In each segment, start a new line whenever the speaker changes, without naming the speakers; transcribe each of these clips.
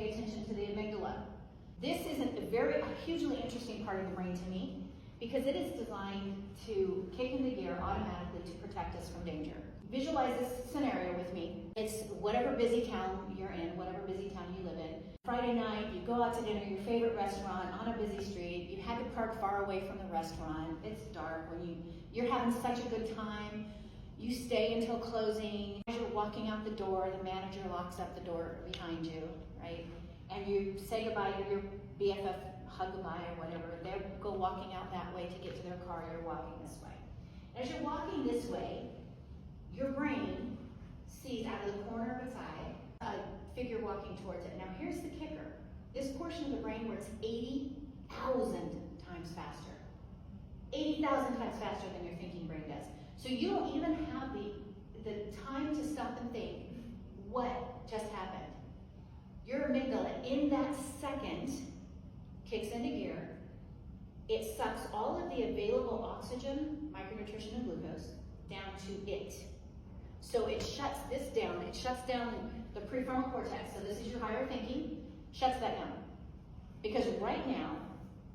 pay attention to the amygdala. This is a hugely interesting part of the brain to me because it is designed to kick into gear automatically to protect us from danger. Visualize this scenario with me. It's whatever busy town you're in, whatever busy town you live in. Friday night, you go out to dinner, your favorite restaurant on a busy street. You had to park far away from the restaurant. It's dark when you're having such a good time. You stay until closing. As you're walking out the door, the manager locks up the door behind you, right? And you say goodbye to your BFF, hug goodbye or whatever. They go walking out that way to get to their car. You're walking this way. As you're walking this way, your brain sees out of the corner of its eye a figure walking towards it. Now here's the kicker. This portion of the brain works 80,000 times faster. 80,000 times faster than your thinking brain does. So you don't even have the time to stop and think what just happened. Your amygdala, in that second, kicks into gear. It sucks all of the available oxygen, micronutrition, and glucose down to it. So it shuts this down. It shuts down the prefrontal cortex. So this is your higher thinking. Shuts that down. Because right now,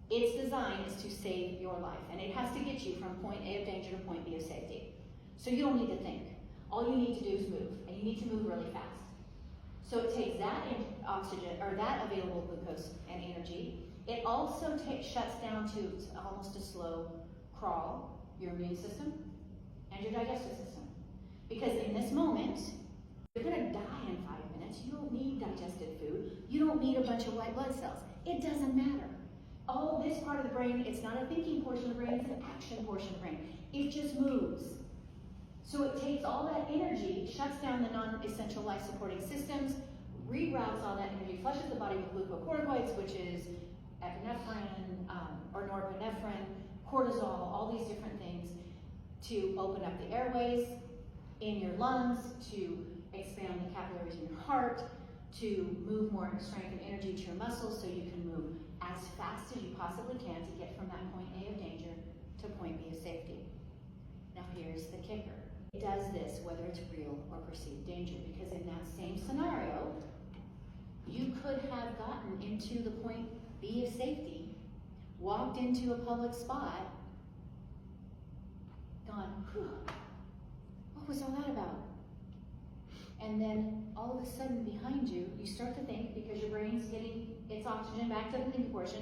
its design is to save your life. And it has to get you from point A of danger to point B of safety. So you don't need to think. All you need to do is move. And you need to move really fast. So it takes that oxygen, or that available glucose and energy. It also shuts down to almost a slow crawl, your immune system and your digestive system. Because in this moment, you're gonna die in 5 minutes. You don't need digested food. You don't need a bunch of white blood cells. It doesn't matter. All this part of the brain, it's not a thinking portion of the brain, it's an action portion of the brain. It just moves. So it takes all that energy, shuts down the non-essential life-supporting systems, reroutes all that energy, flushes the body with glucocorticoids, which is epinephrine or norepinephrine, cortisol, all these different things to open up the airways in your lungs, to expand the capillaries in your heart, to move more strength and energy to your muscles so you can move as fast as you possibly can to get from that point A of danger to point B of safety. Now here's the kicker. It does this whether it's real or perceived danger, because in that same scenario, you could have gotten into the point B of safety, walked into a public spot, gone, whew, what was all that about? And then all of a sudden behind you, you start to think, because your brain's getting its oxygen back to the thinking portion,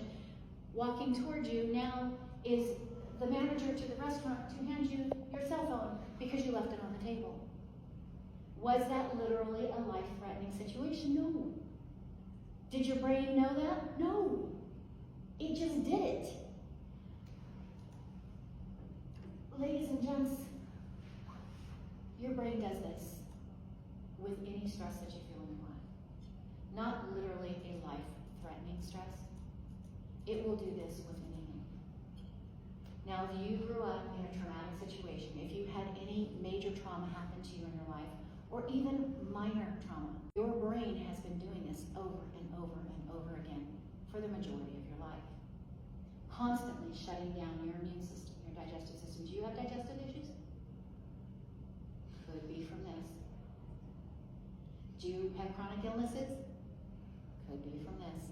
walking towards you now is the manager to the restaurant to hand you your cell phone because you left it on the table. Was that literally a life-threatening situation? No. Did your brain know that? No. It just did it. Ladies and gents, your brain does this with any stress that you feel in your life. Not literally a life-threatening stress. It will do this with anything. Now, if you grew up in a traumatic situation, if you had any major trauma happen to you in your life, or even minor trauma, your brain has been doing this over and over and over again for the majority of your life. Constantly shutting down your immune system, your digestive system. Do you have digestive issues? Could be from this. Do you have chronic illnesses? Could be from this.